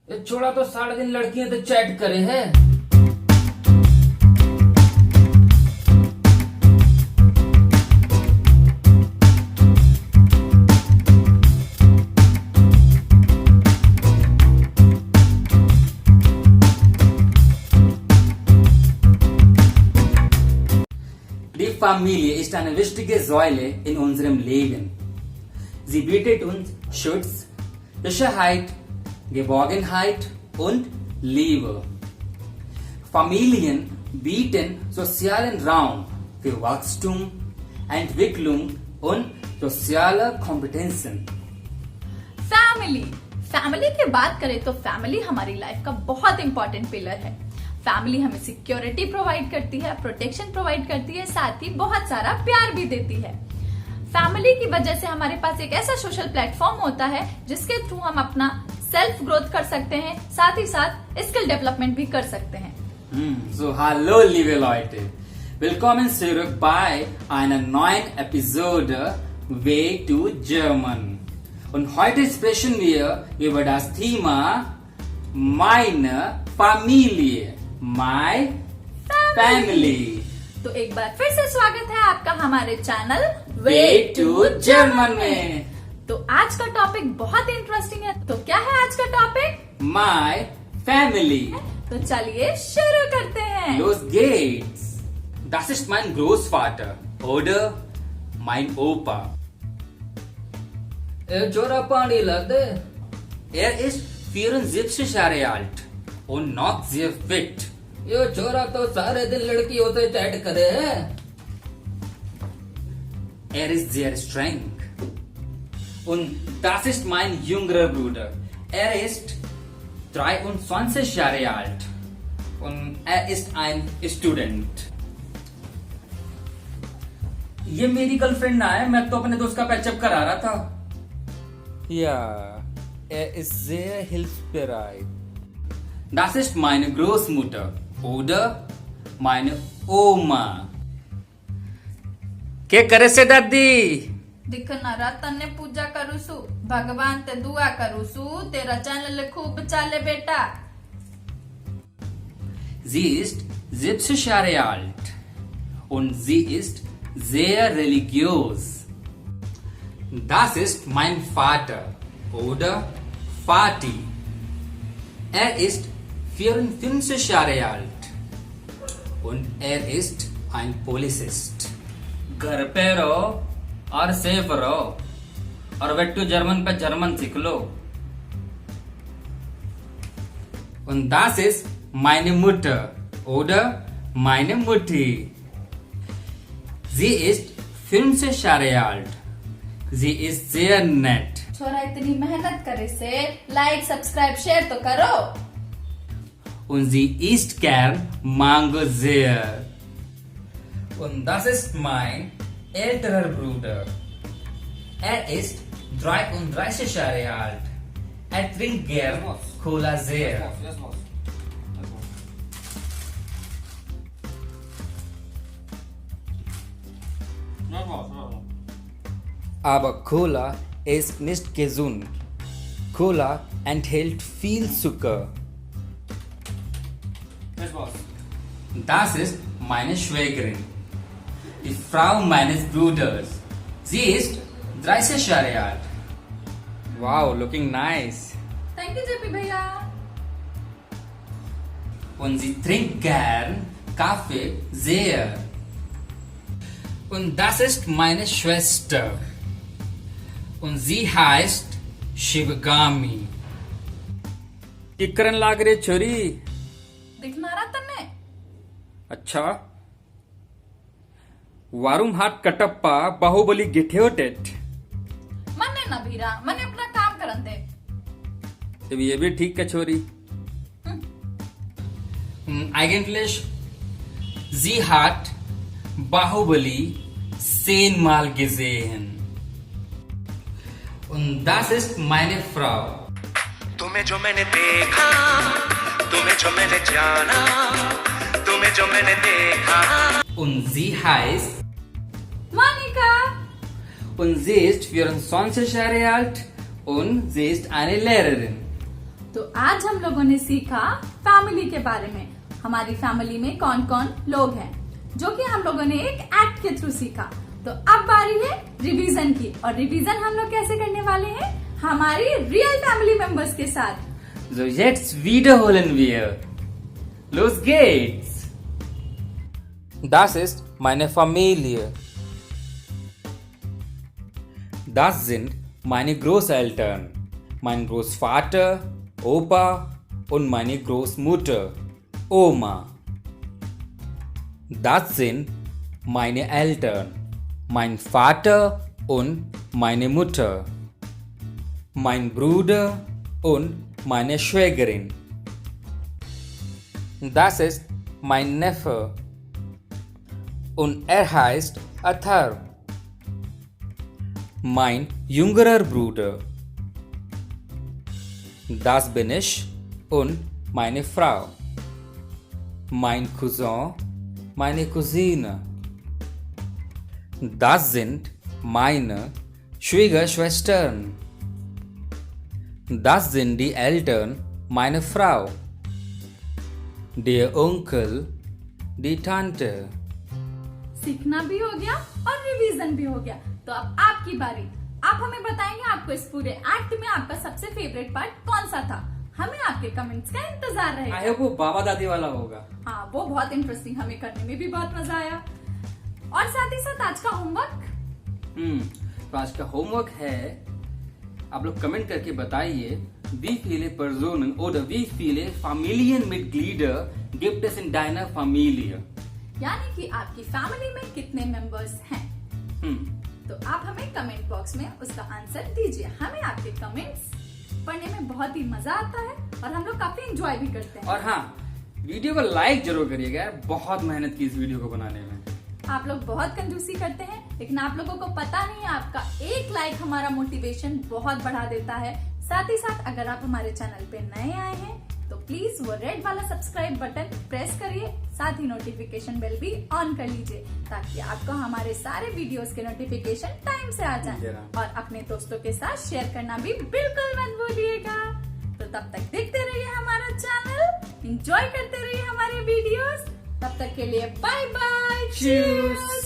ये छोड़ा तो सारा दिन लड़कियां तो चैट करे है। Die Familie ist eine wichtige Säule in unserem Leben. Sie bietet uns Schutz, Sicherheit, Geborgenheit und Liebe. Familien bieten sozialen Raum für Wachstum, Entwicklung und soziale Kompetenzen. Family की बात करें तो फैमिली हमारी लाइफ का बहुत important pillar है। Family हमें security provide करती है, प्रोटेक्शन प्रोवाइड करती है, साथ ही बहुत सारा प्यार भी देती है। फैमिली की वजह से हमारे पास एक ऐसा सोशल प्लेटफॉर्म होता है जिसके थ्रू हम अपना सेल्फ ग्रोथ कर सकते हैं, साथ ही साथ स्किल डेवलपमेंट भी कर सकते हैं। So hallo liebe Leute, willkommen zurück bei einer neuen Episode Way to German. Und heute sprechen wir über das Thema Meine Familie, My Family. तो एक बार फिर से स्वागत है आपका हमारे चैनल Way to German में। तो आज का टॉपिक बहुत इंटरेस्टिंग है। तो क्या है आज का टॉपिक? My Family. तो चलिए शुरू करते हैं। Los geht's. Das ist mein Großvater oder mein Opa. Jora Pani lade. ist 74 Jahre alt und noch sehr fit. ये छोरा तो सारे दिन लड़कियों से चैट करे है। ist sehr streng. Und das ist mein jüngerer Bruder. Ist 23 Jahre alt. Und ist ein Student. ये मेरी गर्लफ्रेंड ना है, मैं तो अपने दोस्त का पैचअप करा रहा था। Ja, ist sehr hilfsbereit. Das ist meine Großmutter oder meine Oma. के करे से दादी? दिखनारा तन्ने पूजा करू सु, भगवान ते दुआ करू सु, तेरा चैनल खूब चाले बेटा। Sie ist 70 Jahre alt und sie ist sehr religiös. Das ist mein Vater oder Vati. Ist 54 Jahre alt und ist ein Polizist. घर पे रहो और सेफ रहो और वेट्टू जर्मन पे जर्मन सीख लो। Und das ist meine Mutter oder meine Mutti. Sie ist 50 Jahre alt. Sie ist sehr nett. छोरा इतनी मेहनत करे से लाइक सब्सक्राइब शेयर तो करो। Und sie isst gern Mango sehr. Und das ist mein älterer Bruder. Ist 33 Jahre alt. Trinkt gern Cola sehr. Aber Cola ist nicht gesund. Cola enthält viel Zucker. Das ist meine Schwägerin, die Frau meines Bruders. Sie ist 30 Jahre alt. Wow, looking nice. Thank you JP भैया। Und sie trinkt gern Kaffee sehr. Und das ist meine Schwester. Und sie heißt Shivagami. किकरन लाग रे छोरी। दिखनारा तन्ने अच्छा वारुम हाट कटप्पा बाहुबली गिठे होटेट। मन्ने ना भीरा, मन्ने अपना काम करन दे। जब ये भी ठीक है छोरी। Eigentlich sie hat Bahubali 10 Mal gesehen. Und das ist meine Frau. तुम्हें जो मैंने देखा, तुम्हें जो मैंने जाना, तुम्हें जो मैंने देखा। Und sie heißt Monika. und sie ist 24 Jahre alt und sie ist eine Lehrerin. तो आज हम लोगों ने सीखा फैमिली के बारे में। हमारी फैमिली में कौन कौन लोग हैं, जो कि हम लोगों ने एक एक्ट के थ्रू सीखा। तो अब बारी है रिवीजन की, और रिवीजन हम लोग कैसे करने वाले हैं, हमारी रियल फैमिली मेंबर्स के साथ। So jetzt wiederholen wir. Los geht's. Das ist meine Familie. Das sind meine Großeltern. Mein Großvater, Opa und meine Großmutter, Oma. Das sind meine Eltern. Mein Vater und meine Mutter. Mein Bruder und meine Schwägerin. Das ist mein Neffe. Und er heißt Athar. Mein jüngerer Bruder. Das bin ich und meine Frau. Mein Cousin, meine Cousine. Das sind meine Schwiegerschwestern. Das sind die Eltern meiner Frau. Der Onkel, die Tante. सीखना भी हो गया और revision भी हो गया। तो अब आपकी बारी। आप हमें बताएंगे आपको इस पूरे एक्ट में आपका सबसे फेवरेट पार्ट कौन सा था। हमें आपके कमेंट्स का इंतजार रहेगा। आई होप वो बाबा दादी वाला होगा। हाँ, वो बहुत इंटरेस्टिंग, हमें करने में भी बहुत मजा आया। और साथ ही साथ आज का होमवर्क। तो आज का होमवर्क है, आप लोग कमेंट करके बताइए, wie viele Personen oder wie viele Familienmitglieder gibt es in deiner Familie? यानी कि आपकी फैमिली में कितने मेंबर्स हैं। तो आप हमें कमेंट बॉक्स में उसका आंसर दीजिए। हमें आपके कमेंट्स पढ़ने में बहुत ही मजा आता है और हम लोग काफी एंजॉय भी करते हैं। और हाँ, वीडियो को लाइक जरूर करिएगा यार, बहुत मेहनत की इस वीडियो को बनाने में। आप लोग बहुत कंजूसी करते हैं, लेकिन आप लोगों को पता नहीं है आपका एक लाइक हमारा मोटिवेशन बहुत बढ़ा देता है। साथ ही साथ अगर आप हमारे चैनल पे नए आए हैं तो प्लीज वो रेड वाला सब्सक्राइब बटन प्रेस करिए, साथ ही नोटिफिकेशन बेल भी ऑन कर लीजिए, ताकि आपको हमारे सारे वीडियोस के नोटिफिकेशन टाइम से आ जाए। और अपने दोस्तों के साथ शेयर करना भी बिल्कुल मत भूलिएगा। तो तब तक देखते रहिए हमारा चैनल, एंजॉय करते रहिए हमारे वीडियोस। तब तक के लिए बाय बाय, Cheers!